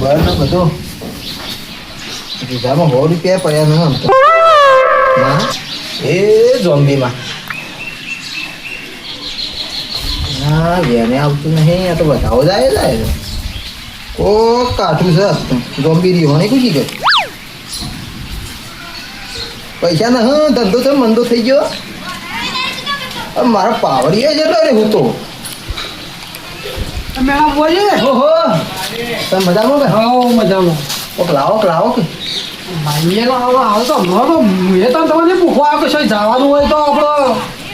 ખબર ને બધું બીજામાં 100 રૂપિયા પડ્યા ને આમ તો માં એ ઝોમ્બીમાં ના ઘેરને આવતું નહીં આ તો બતાવો જાય કોક કાઠું છે ઝોમ્બી રહ્યો ને ખુશી ગયો પૈસા ના હા ધંધો તો મંદો થઈ ગયો મારા પાવડિયા જતો રે હું તો મેળા બોલે ઓહો તમે મજામાં કે હા મજામાં કોક લાવો કે ભાઈએ તો આવો તો હમણાં તો એ તો તમને પૂછવા આવ્યો કે શું જવાનું હોય તો આપણો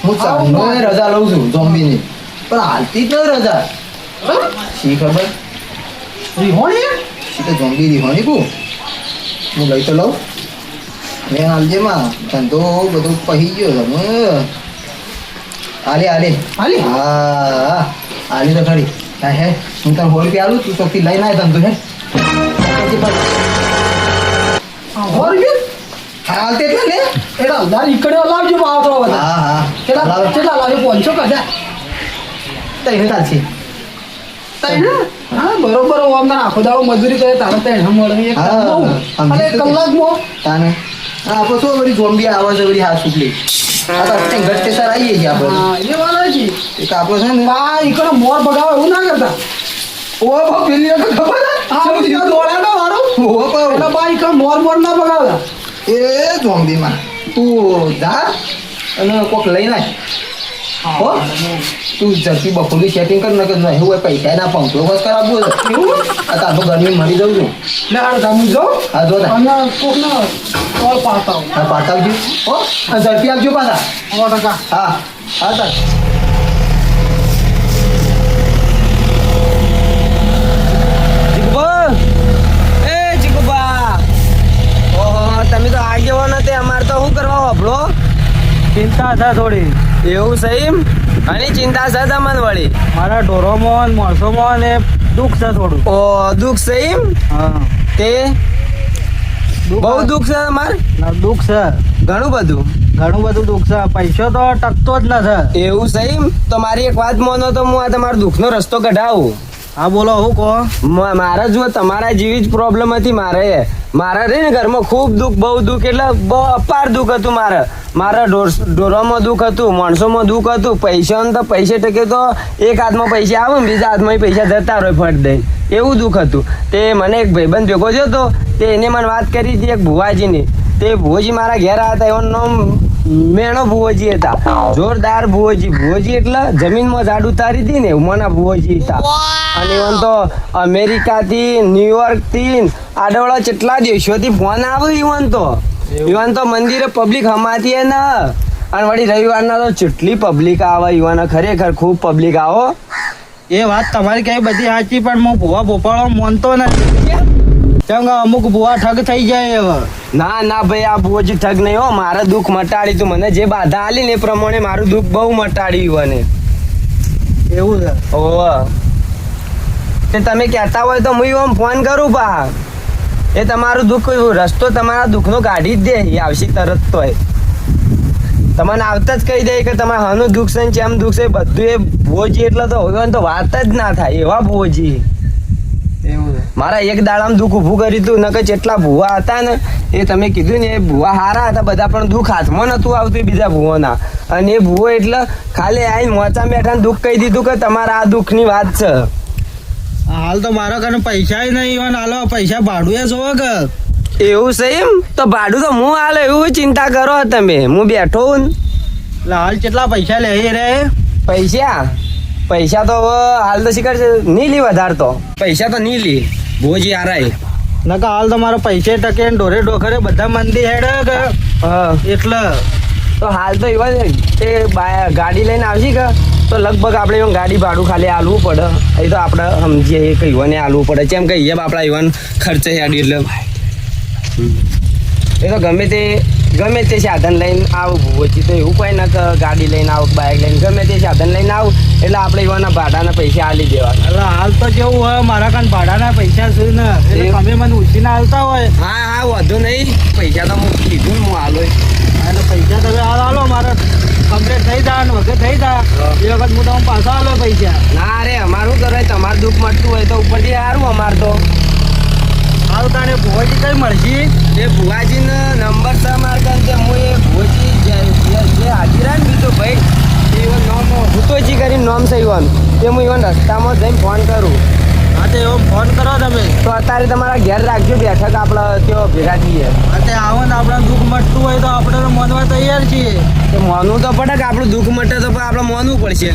હું ચાંદનો રજા લઉં છું ઝોમ્બીની પણ હાલતી જ નહીં રજા શી ખબર રીહોણી શી તો ઝોમ્બી રીહોણી કુ હું લઈ તો લઉં મેં હાલજે માં ધંધો બધું પહી ગયો તમે હાલે હાલી હા હાલી તો ખરી હા હે હું તને 100 રૂપિયા આલું તું ચોકથી લઈને આવે ધંધો હે હાલતે એટલે ને એડા ઉધાર ઈકડે લાવજો આવતો બધા હા કેટલા લાવજો 500 કદા તઈ ચાલશે તઈને હા બરોબર હું અમને આખો દાડો મજૂરી કરે તારે તઈને મળે એક અને કલાકમાં તાને હા આપણે શું બધી ઝોમ્બી આવે છે બધી હાથ સુકલી આ તો આપણે ઘટ કે સર આવીએ છીએ આપણે હા એ વાળા છે એક આપણો છે ને આ ઈકડે મોર બગાવે એવું ના કરતા ઓ બહુ પેલી વખત ખબર આ બધું દોડાનો વાળો ઓ બહુ એના બાઈક મોર ના બગાવતા એ ઝોમ્બીમાં તું જા અને કોક લઈને આય હો તું ઝડપી બપોરની સેટિંગ કર નકર નહીં હોય પૈસા ના પંખો બસ કરાવવું છે એવું આ તાર ગરમી મરી જઉં છું લે હાડ ગામું જો હા જો તા અને કોકને કોલ પાડતા હા પાટા આવજો હો આ ઝડપી આવજો પાછા 100% હા હા તાર તમે તો આગેવાનો તે અમારે તો શું કરવા વાપરો ચિંતા છે થોડી એવું સહી અને ચિંતા છે તમને વળી મારા ઢોરોમાં માણસોમાં ને દુઃખ છે થોડું ઓ દુઃખ સહી હા તે બહુ દુઃખ છે તમારે દુઃખ છે ઘણું બધું દુઃખ છે પૈસો તો ટકતો જ નથી એવું સહી તો મારી એક વાત માનો તો હું આ તમારો દુઃખનો રસ્તો કઢાવું હા બોલો હું કહો મારે જો તમારા જેવી જ પ્રોબ્લેમ હતી મારે રે ને ઘરમાં ખૂબ દુઃખ બહુ દુઃખ એટલે બહુ અપાર દુઃખ હતું મારા ઢોરોમાં દુઃખ હતું માણસોમાં દુઃખ હતું પૈસાને તો પૈસે ટકે તો એક હાથમાં પૈસા આવે ને બીજા હાથમાં પૈસા જતા રહે ફટ દઈને એવું દુઃખ હતું તે મને એક ભાઈબંધ ભેગો થયો હતો તે એને મને વાત કરી હતી એક ભુવાજીની તે ભુવાજી મારા ઘેર આવ્યા હતા એનું નામ મેણો ભુવોજી હતા જોરદાર ભુવોજી એટલે જમીનમાં ઝાડ ઉતારી હતી ને ઉમાના ભુવોજી હતા અને એવન તો અમેરિકા થી ન્યુયોર્ક થી આડોળા કેટલા દેશોથી ફોન આવ્યો ઈવન તો મંદિરે પબ્લિક હમાતી હે ને અને વળી રવિવારના તો કેટલી પબ્લિક આવે ઈવન ખરેખર ખૂબ પબ્લિક આવો એ વાત તમારી કઈ બધી સાચી પણ હું ભૂવા ભોપાળો માનતો નથી કેમ કે અમુક ભૂવા ઠગ થઈ જાય હવે ના ભાઈ આ ભુવોજી ઠગ નહીં હો મારે દુઃખ મટાડી તું મને જે બાધા આલી ને એ પ્રમાણે મારું દુઃખ બહુ મટાડ્યું મને એવું છે ઓહ તે તમે કહેતા હોય તો હું આમ ફોન કરું પા એ તમારું દુઃખ રસ્તો તમારા દુઃખનો કાઢી જ દે એ આવશે તરત તોય તમને આવતા જ કહી દે કે તમારે હાનું દુઃખ છે ને ચેમ દુઃખ છે બધું એ ભુવોજી એટલે તો હોય તો વાત જ ના થાય એવા ભુવોજી એવું છે મારા એક દાડામાં દુઃખ ઊભું કર્યું હતું નકર જેટલા ભુવા હતા ને એ તમે કીધું ને એ ભુવા હારા હતા બધા પણ દુઃખ હાથમાં નતું આવતું બીજા ભુવોના અને એ ભુવો એટલે ખાલી આવીને મોચા બેઠા દુઃખ કહી દીધું કે તમારા આ દુઃખની વાત છે હાલ તો મારા કને પૈસા નહીં હાલો પૈસા ભાડું જોવો કે એવું છે એમ તો ભાડું તો હું હાલ એવું ચિંતા કરો તમે હું બેઠો હું એટલે હાલ કેટલા પૈસા લે રે પૈસા તો હવે હાલ તો શીખર છે નહીં લી વધારે તો પૈસા તો નહીં લી ભોજી આરાય નકા હાલ તમારો પૈસે ટકે ને ઢોરે ઢોખરે બધા મંદી હેડે કે એટલે તો હાલ તો એવા એ ગાડી લઈને આવશે કે તો લગભગ આપણે એવું ગાડી ભાડું ખાલી આલવું પડે એ તો આપણે સમજીએ કે યુવાને આલવું પડે જેમ કે અહીંયા આપણા યુવાન ખર્ચે હેડી એટલે એ તો ગમે તે સાધન લઈને આવું ભૂવોજી તો એવું કોઈ ના ગાડી લઈને આવું બાઇક લઈને ગમે તે સાધન લઈને આવું એટલે આપણે યુવાના ભાડાના પૈસા આલી દેવા એટલે હાલ તો કેવું હોય મારા કાન ભાડાના પૈસા છે ને એટલે તમે મને ઉછીને આવતા હોય હા વાંધો નહીં પૈસા તો હું કીધું ને હું હાલો એટલે પૈસા તમે હાલ હાલો મારે કમ્પ્લીટ થઈ જાય ને વગર થઈ જાય એ વખત હું તમે પાછા હાલો પૈસા ના રે અમારું કરે તમારું દુઃખ મળતું હોય તો ઉપરથી સારું અમાર તો હાલ તાણે ભુવાજી કઈ મળશે? એ ભુવાજીનો નંબર છે મારા કાન છે. હું એ ભુવાજી જે હાજર ને બીજો ભાઈ ઈવન નામ ભૂતોજી કરીને નામ છે ઈવન એ હું ઈવન રસ્તામાં જઈને ફોન કરું. હા તે એવો ફોન કરો તમે. તો અત્યારે તમારા ઘેર રાખજો બેઠક આપણે ત્યાં ભેગા થઈએ. હા તે આવો ને આપણે દુઃખ મટતું હોય તો આપણે તો માનવા તૈયાર છીએ. તો માનવું તો પડે કે આપણું દુઃખ મટે તો પણ આપણે માનવું પડશે.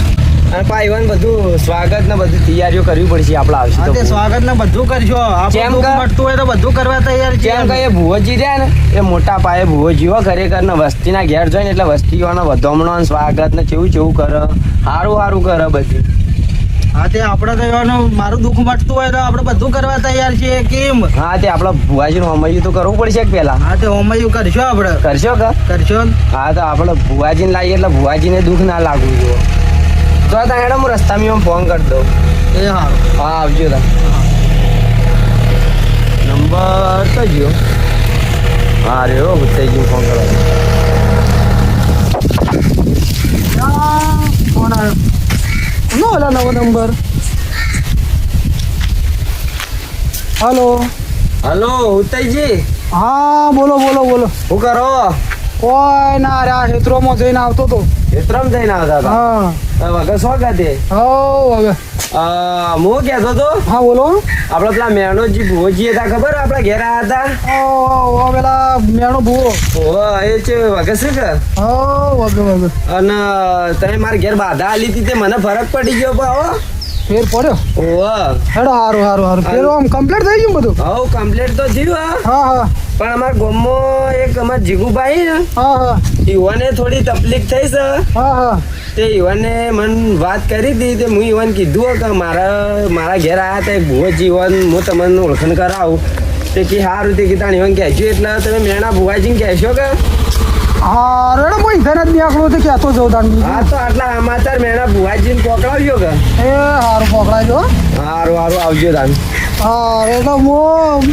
અને પા ઈવન બધું સ્વાગત ને બધી તૈયારીઓ કરવી પડશે આપણે આવશે હા તે તો. સ્વાગત ને બધું કરશો. આપણે જેમ દુઃખ કે- મટતું હોય તો બધું કરવા તૈયાર છીએ. જેમ કે એ ભુવોજી રહ્યા ને એ મોટા પાયે ભુવોજીઓ ખરેખર ને વસ્તીના ઘેર જોઈને એટલે વસ્તીઓનો વધામણો ને સ્વાગત ને કેવું કરે સારું કરે બધું. હા તે આપણે તો એવાનું મારું દુઃખ મટતું હોય તો આપણે બધું કરવા તૈયાર છીએ. કેમ? હા તે આપણા ભુવાજીનું હોમૈયું તો કરવું પડશે કે પેલા હા તે હોમૈયું કરશો આપણે. કરશો કે? કરશો ને? હા તો આપણે ભુવાજીને લાવીએ એટલે ભુવાજીને દુઃખ ના લાગવું જોઈએ. તો ત્યાં હેડો હું રસ્તામાં ફોન કરી દઉં. એ સારું. હા આવજો તા નંબર તો જો. હા રે હો ભૂતેજી ફોન કરો. ફોન આવ્યો. નો ઓલા નવો નંબર. હલો. હલો ઉત્તેજી હા બોલો બોલો બોલો. શું કરો? કોઈ ના રે આ ક્ષેત્રોમાં જઈને આવતો તો. ક્ષેત્રમાં જઈને આવતા હતા? હા વગર શું ખાતે? હો હવે. હું કહેતો હતો હા બોલો. આપણે પેલા મેણોજી ભુવોજી હતા ખબર આપણા ઘેર આવ્યા હતા? ઓ પેલા મેણો ભૂવો. ઓહો એ છે વગર શું કે? હો વગર વગર. અને તમે મારા ઘેર બાધા આલી હતી તે મને ફરક પડી ગયો પાહો. ફેર પડ્યો. ઓહો હેડો હારું હારું હારું. ફેર આમ કમ્પ્લીટ થઈ ગયું બધું. હવ કમ્પ્લીટ તો થયું હા. હા હા પણ અમારા ગામમાં એક અમારા જીગુભાઈ ને હા હા ઈવોને થોડી તકલીફ થઈ છે. હા હા. તે ઈવોને મને વાત કરી હતી તે હું ઈવોને કીધું કે મારા ઘેર આવ્યા હતા એક ભુવોજી ઈવોન હું તમને ઓળખાણ કરાવું. તે કે સારું તે કીધા ઈવોને કહેજો એટલે તમે મેણા ભુવાજીને કહેશો કે? હા રેડો હું ઇધર જ નીકળું તો કહેતો જઉં તાન. હા તો આટલા સમાચાર મેણા ભુવાજીને પકડાવજો કે? એ હારું પકડાજો. સારું આવજો તાન. હા એટલે હું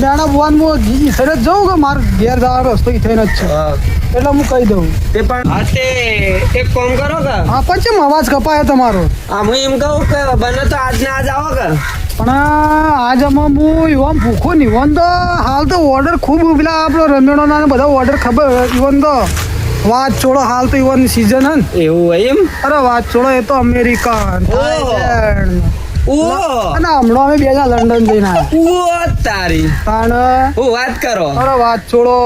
મેણા ભુવાન હું ઇધર જ જાઉં કે મારે ઘેર જવાનો રસ્તો થઈને જ છે. હા. એટલે હું કહી દઉં. તે પણ હા તે એક કામ કરો કે હા પછી અવાજ કપાયો તમારો. હા હું એમ કહું કે બને તો આજ ને આજ આવો કે? પણ આજ આમાં હું યુવાન ભૂખો નહીં ઇવન તો હાલ તો ઓર્ડર ખૂબ પેલા આપણો રમેણોના ને બધા ઓર્ડર ખબર ઇવન તો વાત છોડો હાલ તો ઇવન સિઝન હે ને. એવું હોય એમ? અરે વાત છોડો એ તો અમેરિકા થાઈલેન્ડ ઓહો અને હમણાં અમે બે જણા લંડન જઈને આવ્યા. ઓ તારી તાણ હું વાત કરો. અરે વાત છોડો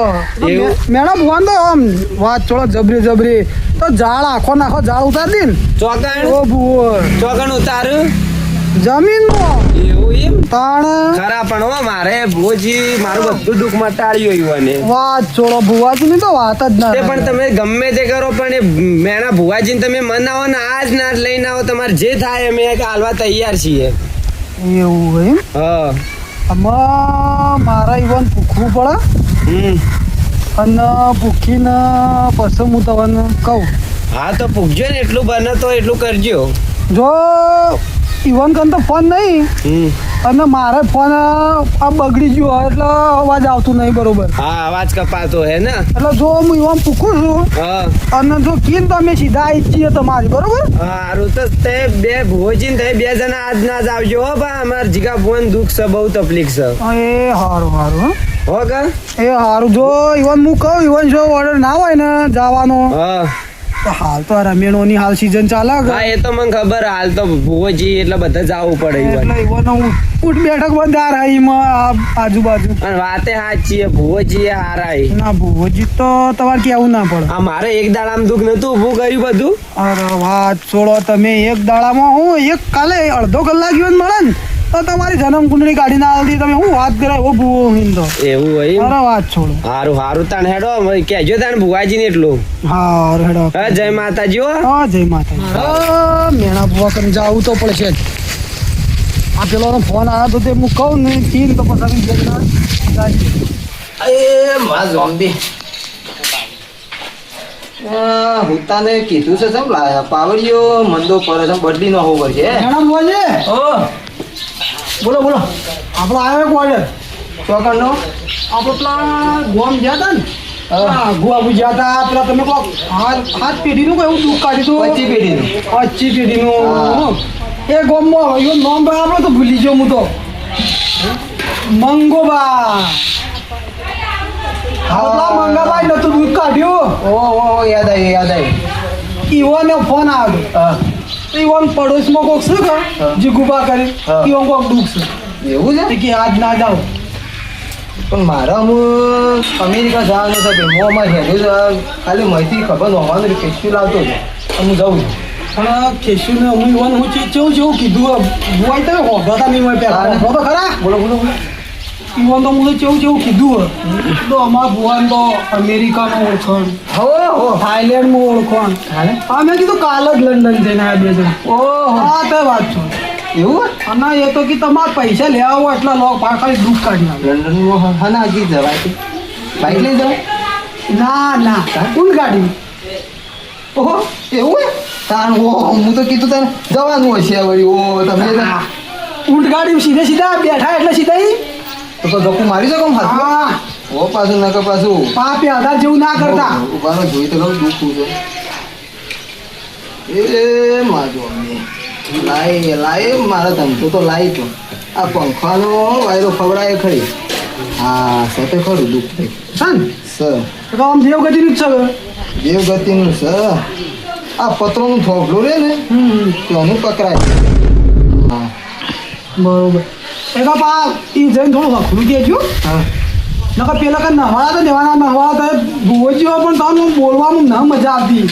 એવું? મેડમ ભુવાન તો આમ વાત છોડો જબરી તો ઝાડ આખો નાખો ઝાડ ઉતારી દે ને ચોકણ ઓ ભુવો ચોકણ ઉતારું જમીનમાં એવું એમ? તાણ ખરા પણ હો મારે ભોજી મારું બધું દુઃખ મટાડ્યું યુવાને. વાત છોડો ભુવાજીની તો વાત જ ના તે પણ તમે ગમે તે કરો પણ એ મેણા ભુવાજીને તમે મનાવો ને આજ ના જ લઈને આવો તમારે જે થાય અમે હાલવા તૈયાર છીએ. એવું એમ હા આમાં મારા ઇવન ભૂખવું પડે અને ભૂખીને પછી હું તમને કહું. હા તો પૂછજો ને એટલું બને તો એટલું કરજો. જો ઇવન કન તો ફોન નહીં અને મારે ફોન આ બગડી ગયો હોય એટલે અવાજ આવતું નહીં બરોબર. હા અવાજ કપાતો હે ને? એટલે જો હું ઇવન પૂછું છું હા અને જો કીન તો અમે સીધા આવી જઈએ તમારી બરોબર. સારું તો તે બે ભુવોજી ને બે જણા આજ ના જ આવજો હો બા અમાર જીગા ભુવન દુઃખ છે બહુ તકલીફ છે. એ સારું સારું હો કે? એ સારું જો ઇવન હું કહું ઇવન જો ઓર્ડર ના હોય ને જવાનો હા તો હાલ તો રમેણોની હાલ સિઝન ચાલે હા એ તો મને ખબર હાલ તો ભુવોજી એટલે બધા જવું પડે ઈવન. એટલે ઇવન ઉઠ બેઠક બંધાર હાઈમાં આજુબાજુ અને વાતે સાચી છે ભુવોજી એ હારાય. ના ભુવોજી તો તમારે કેવું ના પડે. આ મારે એક દાડામાં દુઃખ નતું ઊભું કર્યું બધું. અરે વાત છોડો તમે એક દાડામાં હું એક કાલે અડધો કલાક ઇવન મળે ને તો તમારી જન્મ કુંડળી કાઢી ના આવતી તમે હું વાત કરાય ઓ ભુવો હિંદો. એવું હોય અરે વાત છોડો. સારું તાણ હેડો કહેજો તાણ ભુવાજી ને એટલું. હા હેડો. હા જય માતાજી હો. હા જય માતા. મેણા ભુવા કરીને જવું તો પડશે જ. આ પેલો ફોન આવ્યો તો તે હું કહું ને તીન તો પછી એ માં ઝોમ્બી હુતાને કીધું છે સમ લાયા પાવડિયો મંદો પર સમ બદલી ન હોવું પડશે. મેણા ભુવાજી ઓ બોલો બોલો આપણો આવ્યો એક ઓર્ડર ચોકણનો આપણે પેલા ગોમ ગયા હતા ને હા ગુવા ગયા હતા પેલા તમે કહો હાથ પેઢીનું કોઈ એવું દુઃખ કાઢ્યું 25 પેઢીનું. 25 પેઢીનું એ ગોમમાં એવું નામ ભાઈ આપણે તો ભૂલી ગયો હું તો મંગોબા હા મંગાભાઈ નતું દૂધ કાઢ્યું ઓ યાદ આવ્યું ઈવોને ફોન આવ્યો હા ઈવોન પડોશમાં કોક છે કે જીગુબા કરી હા. ઈવોન કોક દુઃખ એવું છે છે કે આજ ના જાઓ પણ મારા હું અમેરિકા જવાનું છે ભાઈ હું અમારે હેડ્યું છે ખાલી માહિતી ખબર નહોવાનું કેશું લાવતો હતો અને હું જાઉં છું પણ કેશુને હું ઈવોન હું ચેવું કીધું બુવાઈ તમે હોભળતા નહીં હોય પહેલા હા. હોભળો તો ખરા બોલો બોલો બોલો ઈવોન તો હું ચેવું કીધું તો અમારા ભુવાન તો અમેરિકામાં ઓળખણ હો થાઈલેન્ડમાં ઓળખણ હાલે હા મેં કીધું કાલ જ લંડન જઈને આવ્યા બે જણ ઓહો હા તે વાત છો એવું અને એ તો કે તમારે પૈસા લેવા હોય એટલા લો ખાલી દુઃખ કાઢી નાખો. લંડનમાં હા ના હજી જવાય છે બાઇક લઈ જવાય ના ના કોણ ગાડી ઓહો એવું હે તાણ હું તો કીધું તને જવાનું હશે વળી ઓ તમે ઊંટ ગાડી સીધે સીધા બેઠા એટલે સીધા ઈ. તો ધક્કું મારી શકો હાથમાં હા ઓ પાછું નકર પાછું પાપે આધાર જેવું ના કરતા ઉભાનો જોઈ તો લઉં દુઃખ છે એ માજો લાય મારા ધંધો તો લાય તો આ પંખાનો વાયરો ખવડાય ખરી હા સતે ખરું દુઃખ થઈ સન સર તો આમ દેવગતિનું જ છે દેવગતિનું સર આ પત્રોનું થોભલું રે ને ત્યાંનું પકડાય હા બરોબર એક પા ઈ જઈને થોડું વખરું દેજો હા નકર પેલા કઈ નવાળા તો દેવાના નવાળા તો ભૂવજીઓ પણ તમને બોલવામાં ના મજા આવતી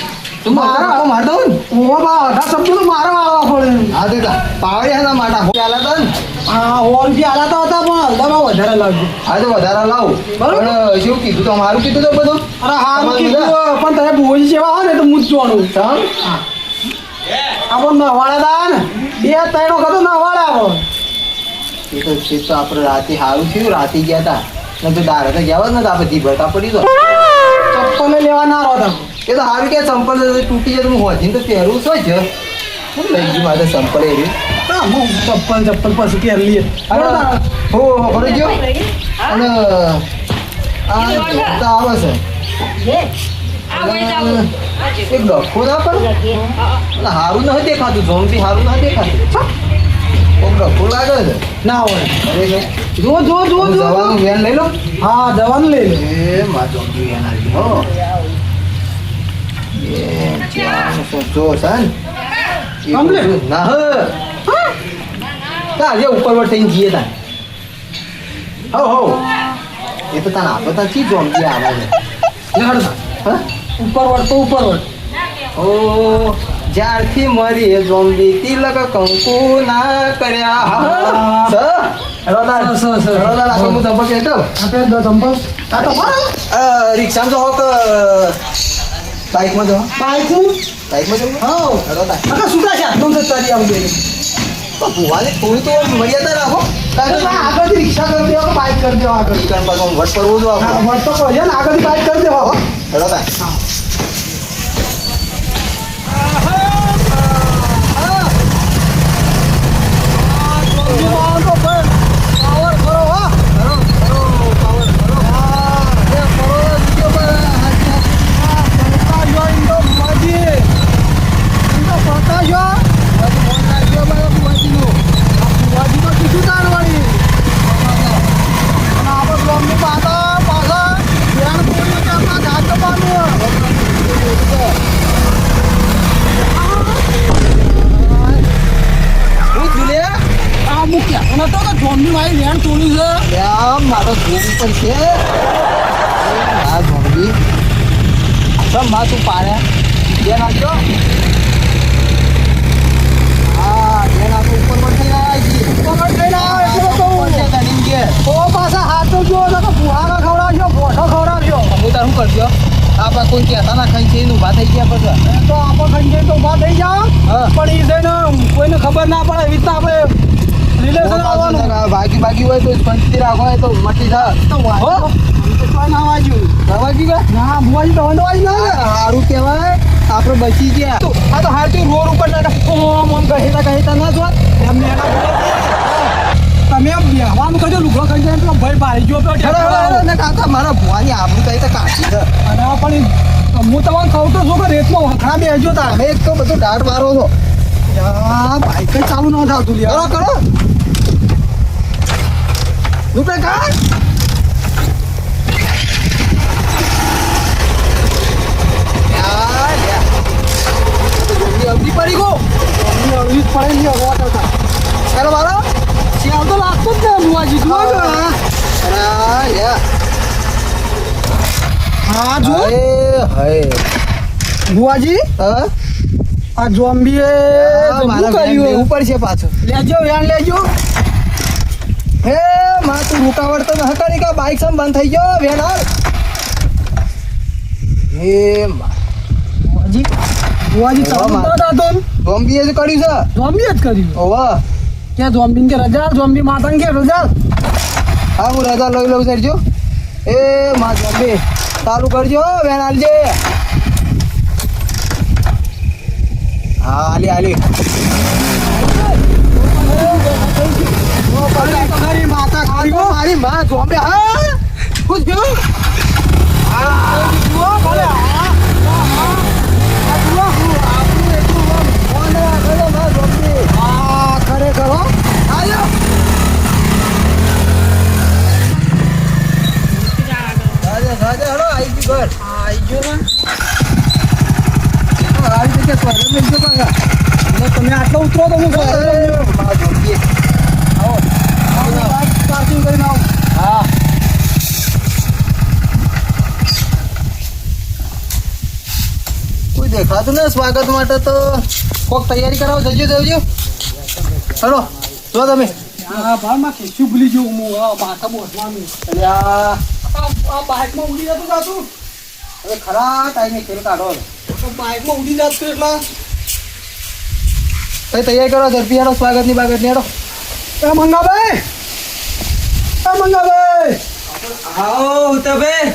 તું મારા મારતો ને ઓવા બા અઢા શબ્દો તો મારા આવવા પડે હા દેતા પાવડિયા માટા ચાલા તા ને હા ઓલથી આલાતા હતા પણ હલદામાં વધારે લાગ્યું હા તો વધારા લાવું બરોબર. પણ શું કીધું તો મારું કીધું તો બધું અરે હારું તમારું કીધું પણ તમે ભૂવજી જેવા હોય ને તો હું જ જોવાનું તમ આપણને નવાળા હતા ને બે ત્રણ વખત નવાળા આપણો એ તો છે તો આપણે રાતે સારું થયું રાતે ગયા હતા ને તો દારે તો ગયા હોત ને તો આપણે જી ભરતા પડી તો ચપ્પલ લેવા ના રહો તમે એ તો સારું કે સંપલ તૂટી જાય તો હું હોજીને તો પહેરું શું છે હું લઈ ગયું મારે સંપલ એ રહ્યું હા, હું ચપ્પલ પછી પહેરી લઈએ હો ખબર ગયો અને આ તો આવે છે એક ડખો ના પણ અને સારું નથી દેખાતું ઝોમ્બી સારું નથી દેખાતું કોક ડખો લાગે છે ના હોય અરે કે જો જવાનું વેન લઈ લો હા જવાનું લઈ લે એ માં ઝોમ્બી વેન આવી હો એ ચાર સોચો સન Complete? ના હ તા જે ઉપર પર થઈને જઈએ તા હો એ તો તને આપો તા ચી ઝોમ્બી આવે છે લડતા હા ઉપર વળ તો ઉપર વળ ઓ જ્યારથી મરી એ ઝોમ્બી તિલક કંકુ ના કર્યા હા સ રોદાર સ. રોદાર આ સમૂહ ધબકે તો આપણે દો ચંપલ આ તો રિક્ષામાં જો કે બાઇકમાં જો બાઈકનું બાઇકમાં જો હા રોદાર આખા સુતા છે આટલું જ તારી આવું દે ભુવાને થોડી તો મર્યાદા રાખો કારણ કે આગળથી રિક્ષા કરી દેવા બાઈક કરી દેવા આગળ દુકાન પાછળ વટ પરવું જો હા, વળ તો પડે ને આગળથી બાઈક કરી દેવા હો રોદાર મારો ઝોમ્બી પણ છે આ ઝોમ્બી સમ માં તું પાડે બે નાખજો હા બે નાખો ઉપર પર થઈ હું તાર શું કરજો આપણા કોઈ કહેતા ના ખાઈ છે ઊભા થઈ ગયા પછી તો આપણે ખંજે તો ઉભા થઈ જાઓ હા. પણ ઈ છે ને કોઈને ખબર ના પડે એવી રીતના આપણે રિલેશન આવવાનું બાકી બાકી હોય તો પંચતી રાખો હોય તો મટી થાય તો વાંચો. તો કોઈ ના વાંચ્યું. બાકી ભાઈ ના ભુવાજી તો વાંચી ના ને. સારું કહેવાય આપણે બચી ગયા આ તો હારતું રોડ ઉપર ના ઓમ ઓમ કહેતા ના જો એમને એના ભુવાજી, તમે બેહવાનું કજો લુગડો ખાઈ જાય તો ભાઈ ભાઈ ગયો તો ને કાકા મારા ભુવાની આબરૂ કઈ તો કાઢી છે અને પણ હું તમને કહું તો છું કે રેતમાં વખરા બેસજો તા તમે એક તો બધું દાઢ મારો છો બાઈક જ ચાલુ ન થતું લ્યા કરો કરો રૂપિયા કાઢ. અવધી પડી ગયો અડવી જ પડે નહીં હવા કરતા. ચાલો મારો શિયાળ તો લાગતો જ ને બુવાજી જુઓ તો. અરે યાર હા જો હાય બુવાજી હા આ ઝોમ્બીએ મારા કર્યું ઉપર છે પાછો લેજો વ્યાન લેજો. હે માં તું રૂકાવટ તો ન કરી કે બાઈક સમ બંધ થઈ ગયો વેન હાલ હે માં બુવાજી બુવાજી ચાલુ માં. તો દાદો બોમ્બીએ જ કર્યું છે ઝોમ્બી જ કર્યું. ઓવા ક્યાં ઝોમ્બી કે રજા ઝોમ્બી માતા કે રજા. હા હું રજા લઈ લઉં સરજો એ માં બોમ્બે ચાલુ કરજો વેન હાલજે હા હાલી હાલી તમારી માતા ખાલી મારી માં બોમ્બે હા ખુશ ગયો જુઓ ભલે ખરેખર હો. આવ્યો રાજા રાજા હલો આવી ગઈ ઘર આઈ ગયો ને. આવી જગ્યા સ્વાગત લઈ ગયો પાછા એટલે તમે આટલો ઉતરો તો હું ઘરે માં બોમ્બે પાર્કિંગ કરીને આવો. હા કોઈ દેખાતું ને સ્વાગત માટે તો કોક તૈયારી કરાવો જજો દેવજો હલો જો તમે હા ભાઈ કેશું ભૂલી ગયો હું માથા બોસવાનું. એટલે આ આ બાઇકમાં ઉડી જતું જાતું. હવે ખરા ટાઈમે ખેલ કાઢો હવે. તો બાઇકમાં ઉડી જતું એટલે કઈ તૈયારી કરો ઝડપી હેડો સ્વાગતની બાગતની હેડો એ મંગાભાઈ એ મંગાભાઈ આવો ઉતરભાઈ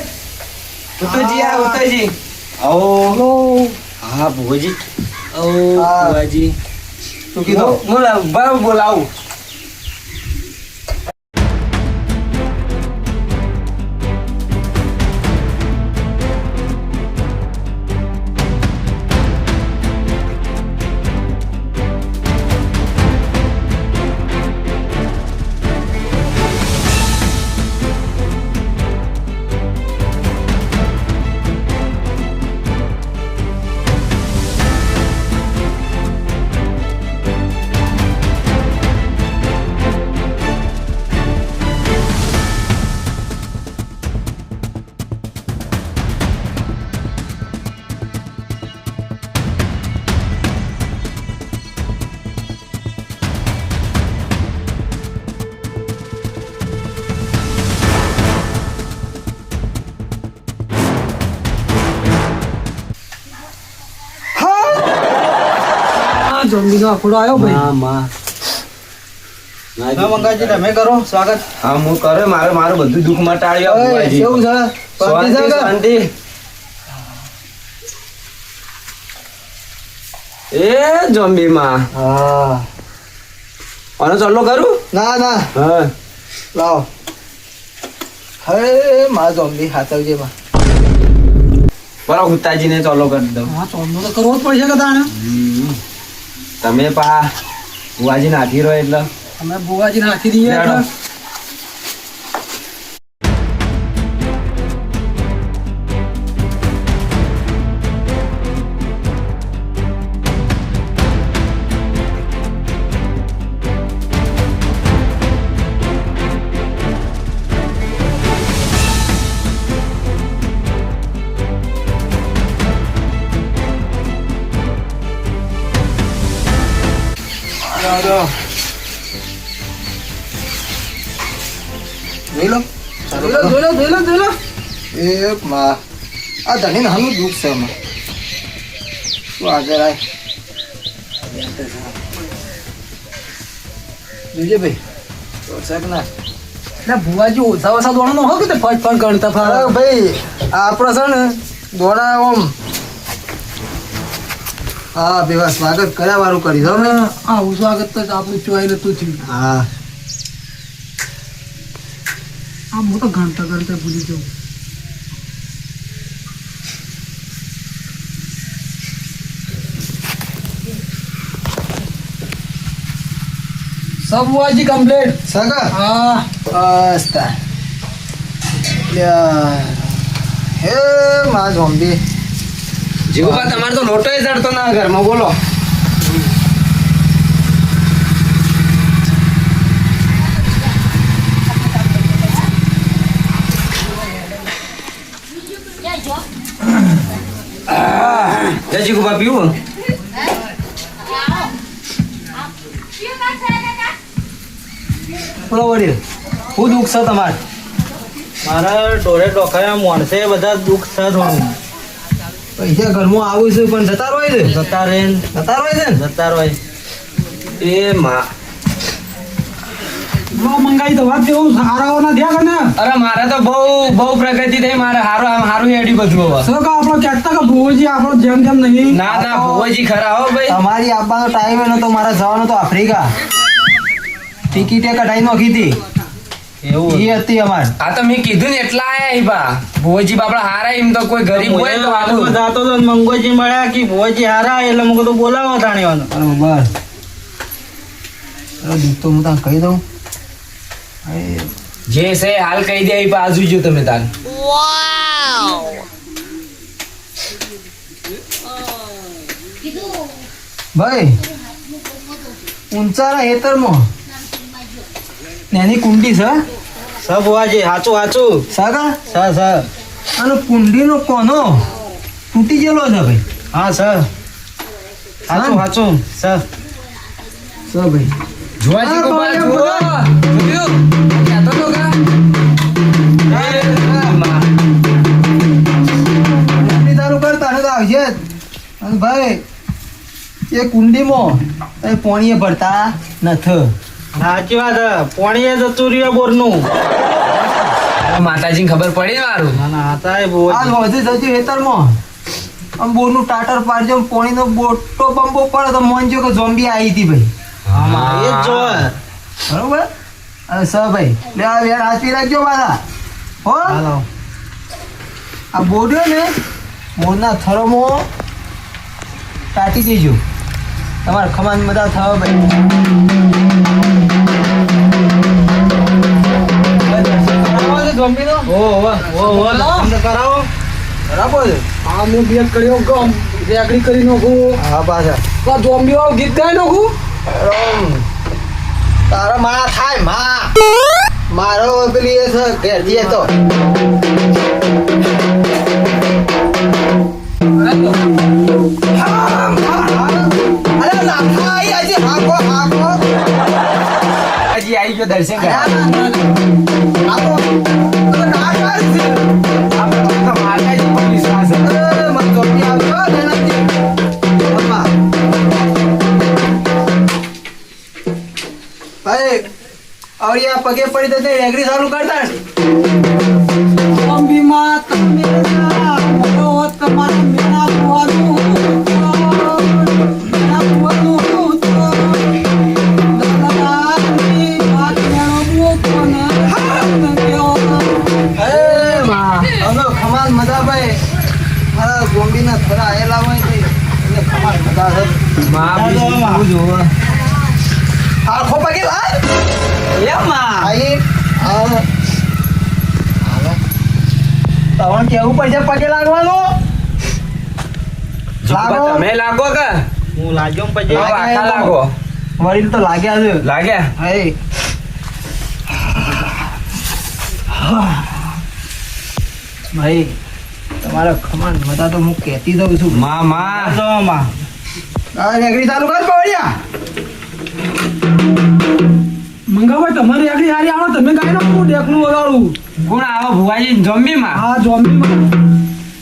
ઉતરજી આ ઉતરજી આવો હલો હા ભુવાજી આવો હા. ભુવાજી શું કીધું બરાબર બોલાવું ઝોમ્બીનો આખડો આવ્યો ભાઈ. માં માં ના મંગાજી તમે કરો સ્વાગત હા હું કરે મારું બધું દુઃખ મટાડ્યો ઓય, ભુવાજી કેવું છે શાંતિ છે કે? શાંતિ એ જોમ્બી માં હા આનો ચાલો કરું ના ના હા લાવો હવે માં ઝોમ્બી હાથવજે માં બરાબર હુતાજીને ચાલો કરી દઉં હા ચોમનો તો કરવો જ પડશે કે તાણે. તમે પા ભુવાજી નાખી રહ્યો એટલે અમે બુવાજી નાખી દઈએ લેડો. એટલે. જોઈ લો જોઈ લો. એ માં આ ધણી નાનું દુઃખ છે એમાં તું હાજર આય જોજે ભાઈ શક ના એટલે બુવાજી ઓછા ઓછા દોડો ન હોય કે તે ફટ ફટ ગણતા અરે ફાવે. ભાઈ આપણો છે ને દોડા ઓમ હા બેવા સ્વાગત કર્યા વાળું કરી દો ને આવું સ્વાગત તો આપણું ચોઈ નતું થયું. હા આમ હું તો ગણતા ગણતા ભૂલી જાઉં. सब बुआ जी कंप्लीट સગા हाँ બસ તાર લ્યા. હે માં ઝોમ્બી જીવુભા તમારે તો લોટોય ચડતો ના ઘરમાં બોલો. જય જીવુભા પીવું બોલો વડીલ શું દુઃખ છે તમારે? મારા ઢોરે ડોખાયા મોણસે બધા દુઃખ છે થોડું. પૈસા ઘરમાં આવું છે પણ જતા રહે છે. જતા રહે ને જતા રહે છે ને. જતા રહે. એ માં મંગાઈ તો વાત જેવું હારાઓના ધ્યા ને. અરે મારે તો બહુ પ્રગતિ થઈ. મારે હારું હેડી બધું હવે. શું કહો આપણો કહેતા કે ભુવોજી આપણો જેમ જેમ નહીં. ના ના ભુવોજી ખરા હો ભાઈ. તમારી આવવાનો ટાઈમ એનો તો મારે જવાનો તો આફ્રિકા. ટિકિટે કઢાઈ નાખી હતી. એવું એ હતી અમારે. આ તો મેં કીધું ને એટલા આયા હી બા. ભુવોજી બાપડા હારા એમ તો કોઈ ગરીબ હોય તો આવું. જાતો તો મંગોજી મળ્યા કે ભુવોજી હારા એટલે મુકો તો બોલાવો તાણીવાનો. બરોબર. દૂધ તો હું તને કહી દઉં. જે છે હાલ કહી દે અહીં બાજુ જો તમે તાર. ભાઈ ઊંચાના હેતરમાં એની કુંડી છે. સબ ભુવાજી હાચું હાચું. સાગા સર અને કુંડીનો કોનો તૂટી ગયેલો છે ભાઈ. હા સર હાચું હાચું સર. ભાઈ જોવા જી કો બા જુઓ. જોયું? કહેતો તો કા? એ માં. કુંડી તારું કરતા ને તો આવશે જ. અને ભાઈ એ કુંડીમાં એ પોણીએ ભરતા નથી. સાચી વાત હે. પોણીએ જતું રહ્યો બોરનું. હવે માતાજીને ખબર પડી ને મારું. ના ના હતા એ આ ભુવાજી. વધુ જતું હેતરમાં આમ બોરનું ટાટર પાડજો આમ પોણીનો બોટો બંબો પડે તો મોનજો કે ઝોમ્બી આવી હતી ભાઈ. આમાં એ જ જોવે. બરોબર. અને સ ભાઈ લે આ વેર હાચવી રાખજો મારા. હો હાલો. આ બોર્યો ને બોરના થરોમાં કાઢી દેજો. તમારે ખમાન બધા થવા ભાઈ. કરાવો છે ઝોમ્બીનો? ઓ તમને કરાવો. કરાવો છે? હા હું બેગ કર્યો ગમ રેકડી કરી નાખું. હા પાછા તો ઝોમ્બી વાળું ગીત ગાઈ નાખું. તારા માં થાય માં. મારો પેલી એ છે ઘેરથી હતો. અરે નાખા આઈ આજે હાકો હાકો. હજી આવી ગયો દર્શન અરે કરવા. હાકો. તો ના કર છે. આપણે તો માતાજી પર વિશ્વાસ છે. અરે મત જોતી આવજો દેનાજી. અમ્મા. ભાઈ આવડિયા પગે પડી તો તે રેગડી ચાલુ કરતા ને. ઝોમ્બીમાં તમે મોટો તમારા મેળા જોવાનું. મેળા જોવાનું. દાદાની વાત મેળો કોને કેવો. એ માં હવે ખમાલ મજા ભાઈ મારા ઝોમ્બીના થોડા આયેલા હોય તો એટલે ખમાલ મજા છે. માં બી શું જોવે? આખો પગે લાય. એ માં. આઈ આ તવણ કેવું પડશે પગે લાગવાનું. જીતુભા લાગો. તમે લાગો કે હું લાગ્યો ને પછી હવે આખા લાગો. વડીલ તો લાગ્યા છે. લાગ્યા? હે ભાઈ તમારા ખમાન મજા તો હું કહેતી દઉં છું. માં આ રેગડી ચાલુ કર પવડિયા. મંગાભાઈ તમારી આગળ હારી આવો તમે ગાઈ નાખો ડેકનું વગાડું. કોણ આવો ભુવાજી ઝોમ્બી માં? હા ઝોમ્બીમાં.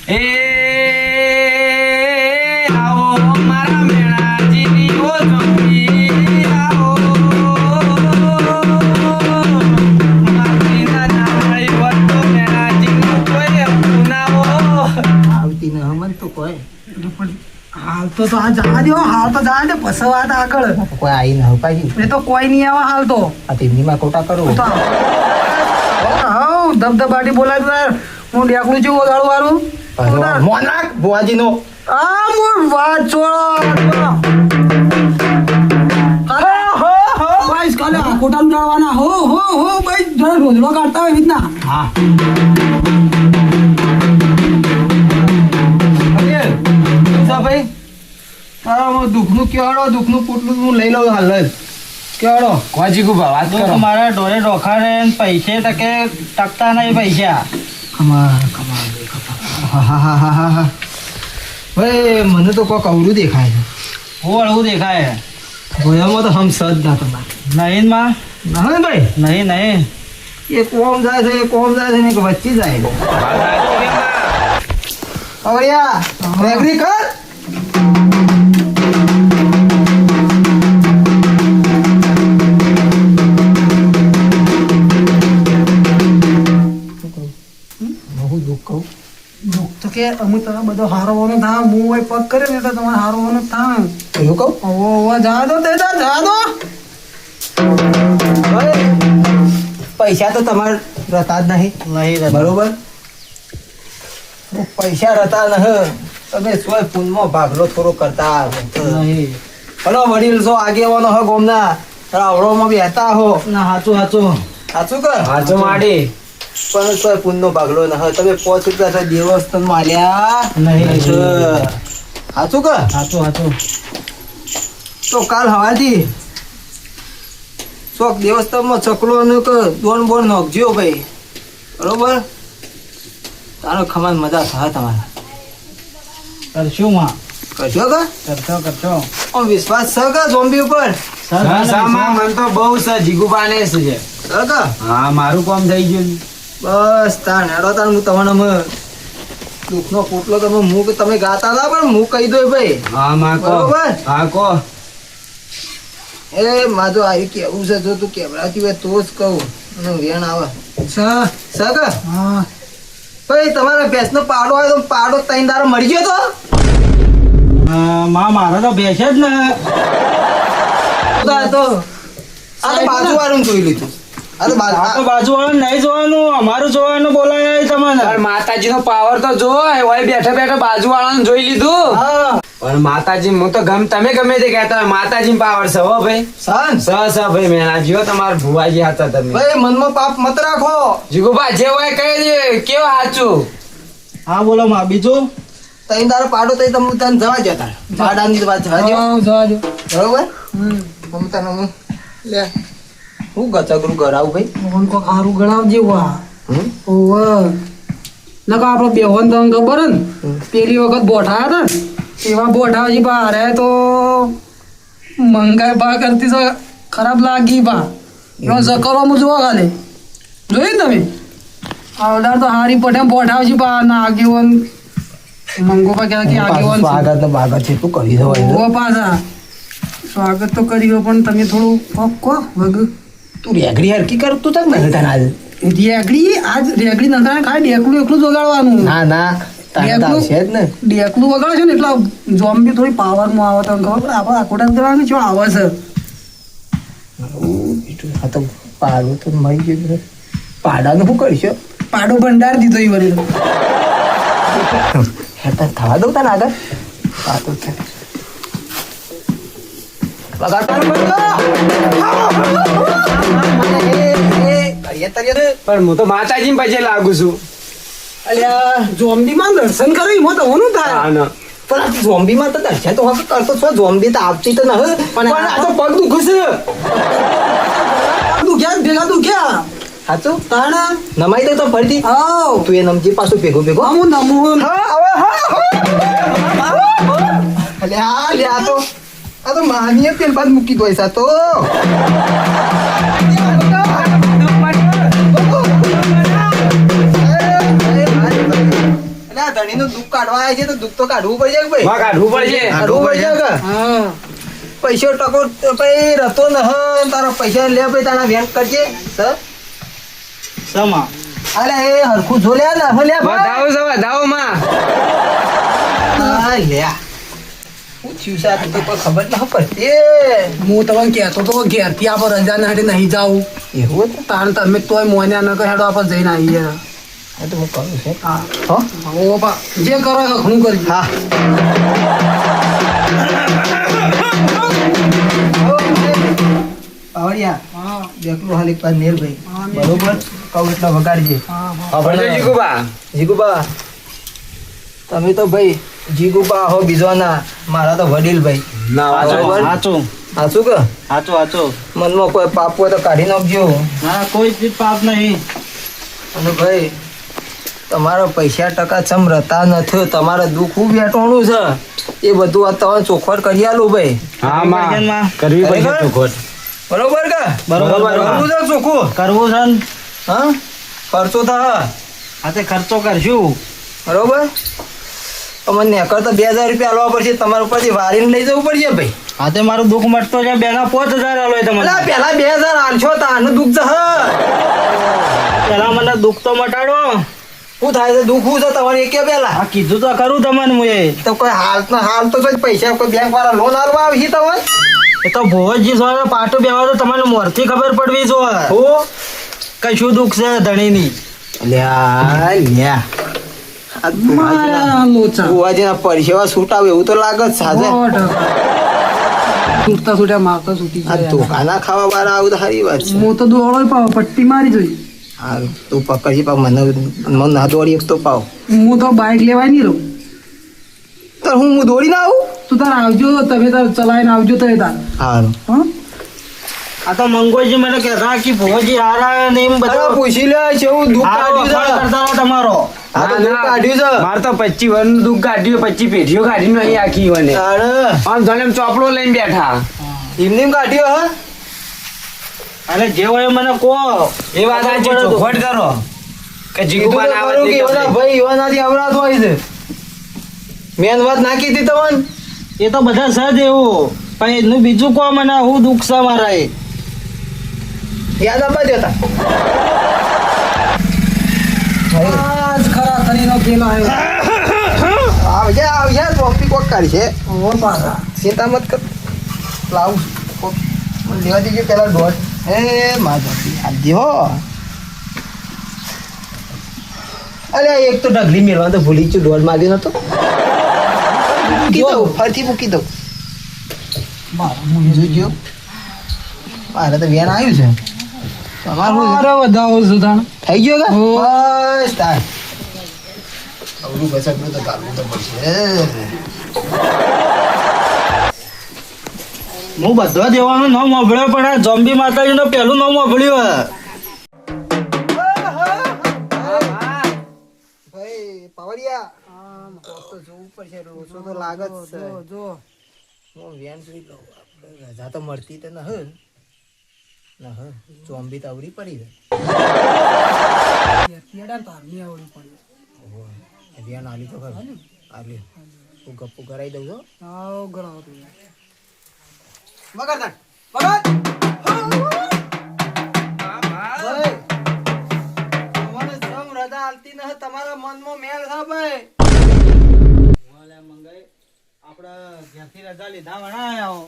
એ આવો મારા મેણાજી ઓ ઝોમ્બી આવો. માટીના નામળી વટો મેણાજીનું કોઈ હતું ના હો. આવતી ને હમન તો કોઈ હાલ તો આ જવા દો. હાલ તો જવા દે પછી વાત આગળ. કોઈ આવી ને હપાઈ એ તો કોઈ નહીં આવે હાલ તો. આ તીમનીમાં કોટા કરું. હા ધબધબાટી બોલાવી યાર. હું ડેકનું છું વગાડું વાળું. મોનાક બુઆજી નો આ મોર વાત છોડો. અરે હો હો ભાઈ કાલે કોટામ જવાના હો હો હો ભાઈ જરા રોજડો કાઢતા હોય એવી રીતના. હા ભાઈ તારા દુઃખનું કેવાડો દુઃખનું પોટલું હું લઈ લઉં હાલ જ કેવાડો કોજી ગુબા વાત કરો. મારા ઢોરે ઢોખાડે ને પૈસે ટકે ટકતા નહીં પૈસા. કમાલ કમાલ હા હા હા હા હા ભાઈ મને તો કોઈક અવરું દેખાય છે હું અળવું દેખાય ભોયામાં તો હમ સજ ના તમારે નહીં માં ના ને ભાઈ નહીં નહીં એ કોમ જાય છે એ કોમ જાય છે ને એક વચ્ચે જાય અવળિયા રેગરી કર દુઃખ તો કે અમે તમે બધો હારવાનો થા હું હોય પગ કરે ને એટલે તમારે હારવાનો થા. એવું કહું ઓવો જા દો તે જા દો. ભાઈ, પૈસા તો તમારે રહેતા જ નહીં નહીં બરોબર પૈસા રહેતા નહીં તમે સ્વય પૂનમાં ભાગલો થોડો કરતા નહીં હલો વડીલ છો આગેવાનો હો ગોમના રાવડોમાં બેહતા હો ના સાચું સાચું સાચું કર હાચો માડી પણ સ્વય પૂનનો ભાગલો ન તમે 5 રૂપિયા દેવસ્થાન માલ્યા નહીં સાચું કર સાચું સાચું તો કાલ હવાથી ચોક દેવસ્થાનમાં ચકલો ને દોણ બોણ નોખજો ભાઈ બરોબર તારો ખમાન મજા થાય તમારા કરશું માં કરશો કે કરશો કરશો આમ વિશ્વાસ છે કે ઝોમ્બી ઉપર સામા મન તો બહુ છે જીગુબાને છે છે કે હા મારું કામ થઈ ગયું ને. બસ તાણ હેડો તાણ હું તમને દુઃખનો પોટલો તમે ગાતા હતા પણ હું કહી દઉં ભાઈ હા માં કો બરોબર. હા કો એ માધો આવી કેવું છે જો તું કેવડાતી હોય તો જ કહું અને વેણ આવે સગા હા ભાઈ તમારા ભેંસનો પાડો હોય તો પાડો 3 દારો મરી ગયો તો માં મારે તો બેસે જ ને આ તો બાજુ વાળું જોઈ લીધું આ તો આ તો બાજુ વાળા નહીં જોવાનું અમારું જોવાનું બોલાય તમને માતાજી નો પાવર તો જો હોય બેઠા બેઠા બાજુ વાળાને જોઈ લીધું હા પણ માતાજી હું તો તમે ગમે તે કહેતા હોય માતાજી પાવર છે હો ભાઈ સાન સ ભાઈ મેના જીઓ તમારા ભુવાજી હતા તમે ભાઈ મનમાં પાપ મત રાખો જીગુબા જે હોય કહી દે કેવું સાચું હા બોલો માં બીજું 3 દારો પાડો તો તમે તને જવા જતા ભાડાની વાત જવા દો હા, જવા દો. બરોબર હમ. હું તને લે હું ગચગરું કરાવું ભાઈ મોહન કોક હારું ગણાવજે વા હમ? ઓવે નકા આપણો બેહન તને ખબર હે ને પેલી વખત બોઠાયા હતા ને એવા બોઠાજી બહાર આયા તો મંગાઈ બા કરતી તો ખરાબ લાગી બા એનો જકરમાં જોવા ખાલી જોયું ને તમે આવડાર તો હારી પટે બોઠાવજી બા ના આગેવન મંગો પા ક્યાં કે આગેવન છે. સ્વાગત ને બાગત છે તું કરી દો ઓ પાછા સ્વાગત તો કર્યો પણ તમે થોડું કહો વગ તું રેગડી હરકી કર તું તક નહીં તને આજ રેગડી આજ રેગડી નતા ખાલી ડેકલું એકલું જ વગાડવાનું ના ના તારે તો ડેકલું આવશે જ ને ડેકલું વગાડે છે ને એટલે ઝોમ્બી થોડી પાવરમાં આવે તમને ખબર પડે આપણે આકોટા કરવાની શું આવે છે આ તો પાડો તો મરી ગયો છે. પાડાનું શું કરીશ પાડો ભંડાર દીધો એ વળી હેતા થવા દઉં તને આગળ આ તો છે વગાડવાનું બંધ કર. પણ હું તો માતાજી પછી લાગુ છું અલ્યા ઝોમ્બીમાં દર્શન કરે એમાં તો હોનું થાય હા ના પણ આ ઝોમ્બીમાં તો દર્શન તો હવે કરતો છો ઝોમ્બી તો આપતી તો ન પણ આ તો પગ દુખે છે દુખ્યા ભેગા દુખ્યા સાચું તાણા નમાઈ દઉં તો ફરીથી આવ તું એ નમજી પાછું ભેગો ભેગો આમું નમું અલે આ તો માનીએ તેલ બાદ મૂકી દો એસા તો ધણીનું દુઃખ કાઢવા આવે છે તો દુઃખ તો કાઢવું પડશે કે ભાઈ માં કાઢવું પડશે કાઢવું પડશે કે હા પૈસો ટકો ભાઈ રતો ન તારો પૈસા લે ભાઈ તારા વેંક કરજે સર સમા અરે એ હરખું જો લે ને લે વધાવો છે વધાવો માં હા લે હું થયું છે આ તો કોઈ ખબર ના પડતી હું તમને કહેતો તો ઘેરથી આપણે રજાના હાટે નહીં જાવું એવું હતું તાણ તમે તોય મોન્યા ન કહેડો આપણે જઈને આવીએ હા તો હું કરું છું હા હો ઓ બા જે કરો એ ઘણું કરજો હા પાવડિયા હા દેખ એટલું હાલ એક વાર મેલ ભાઈ હા, મેલ. બરોબર કહું એટલે વગાડજે હા હા ખબર છે જીગુબા જીગુબા તમે તો ભાઈ જીગુબા હો બીજો ના મારા તો વડીલ ભાઈ ના બરોબર. સાચું હાચું કે સાચું સાચું મનમાં કોઈ પાપ હોય તો કાઢી નાખજો ના કોઈ જ પાપ નહીં. અને ભાઈ તમારા પૈસા ટકા ચમરતા નથી તમારે દુઃખ ખૂબ વેટવાનું છે એ બધું આ તમે ચોખવટ કરી આલું ભાઈ હા માં. માં કરવી પડશે બરાબર? ચોખવટ. બરોબર કે બરોબર. કરવું છે ચોખ્ખું કરવું છે ને? હા ખર્ચો થાય આ તે ખર્ચો કરશું. બરોબર તમને નેકર તો 2000 રૂપિયા આલવા પડશે તમારા ઉપરથી વારીને લઈ જવું પડશે ભાઈ આ તે મારું દુઃખ મટતો છે બેના 5000 આલો તમને. અલા પેલા 2000 આલશો તાનું દુઃખ છે પેલા મને દુઃખ તો મટાડો. શું થાય છે દુઃખ શું છે તમારે એક પેલા આ કીધું તો ખરું તમને મુએ. તો કોઈ હાલ તો કોઈ પૈસા કોઈ બેંક વાળા લોન આલવા આવશે તમને એ તો ભોજજી સોરે પાટું બેવા તો તમને મોરથી ખબર પડવી જો હું કશું દુઃખ છે ધણીની. લ્યા મારા લોચા બુવાજીના પરસેવા છૂટાવે એવું તો લાગે જ સાજે 100%. છૂટતા છૂટ્યા મારતા છૂટી આ જાય ધોકાના ખાવા વાળા આવું તો સારી વાત છે હું તો દોડો પાવ પટ્ટી મારી જોઈ હારું તું પકડજી પાવ મને ના દોડી એક તો પાવ હું તો બાઇક લેવાય નહીં રહું તો હું દોડી ના આવું તું તાર આવજો તમે તાર ચલાવીને આવજો તો તાર હારું હા આ તો મંગોજી મને કહેતા કે ભોજી હારા ને એમ અરે બધા પૂછી લે કેવું દુઃખ હારો કાઢ્યું વખાણ છે કરતા હતા તમારો. આ તો દુઃખ કાઢ્યું છે મારે તો 25 વર્ષનું દુઃખ કાઢ્યું 25 પેઢીઓ કાઢીને અહીં આખી મને તાણે આમ જાણે એમ ચોપડો લઈને બેઠા એમને એમ કાઢ્યો હા અને જે હોય મને કહો. એ વાત આજે ચોખવટ કરો કે કીધું તો જીગુબા ના ખરું કે એવાના ભાઈ એવાનાથી અવરાધ હોય છે મેન વાત ના કીધી તમને એ તો બધા સજ એવું પણ એનું બીજું કહો મને હું દુઃખ છે મારા એ. યાદ આપવા દેતા આજ ખરા ખરીનો ખેલો આવ્યો આવજે ટોપી કોક કાઢી છે ઓ પાછા ચિંતા મત કર લાવું કોક મને લેવા દીજો પેલા દોઢ એ માધા આજે હો અરે એક તો ઢગલી મેળવા તો ભૂલી છું દોઢ માર્યો નતો મૂકી દઉં ફરથી મૂકી દઉં જોજો મારે તો વેન આવ્યું છે તમારું અરે વધાવો સુધાણ થઈ ગયો કે હો. બસ તાર અવરું બસકનું તો કાઢવું તો પડશે હું બધા દેવાનું નામ સાંભળ્યો પણ આ ઝોમ્બી માતાજીનું પહેલું નામ સાંભળ્યું હે. ભાઈ પાવડિયા તો જોવું પડશે રોસો તો લાગે જ છે જો હું વેન જોઈ લઉં આપણે રજા તો મળતી તો ન હ ચોંબી તો અવરી પડી છે કેડા તારની આવડી પડી વેન આલી તો ખરું આલી હું ગપ્પુ કરાવી દઉં છું આવ ગરાવ તું વગર તાણ વગર ભાઈ તમારે સમ રજા આલતી ન તમારા મનમાં મેલ છે ભાઈ આપણે ઘેરથી રજા લીધા વણાયા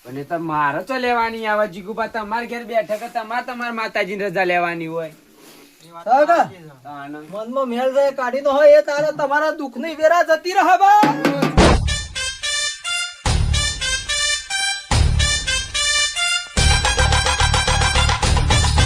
અને તો મારે તો લેવાની આવે જીગુબા તમારે ઘેર બેઠા કે તમારે માતાજીની રજા લેવાની હોય મનમાં મેલ છે કાઢી નો હોય એ તારે તમારા દુઃખ ની વેરા જતી રહે ભાઈ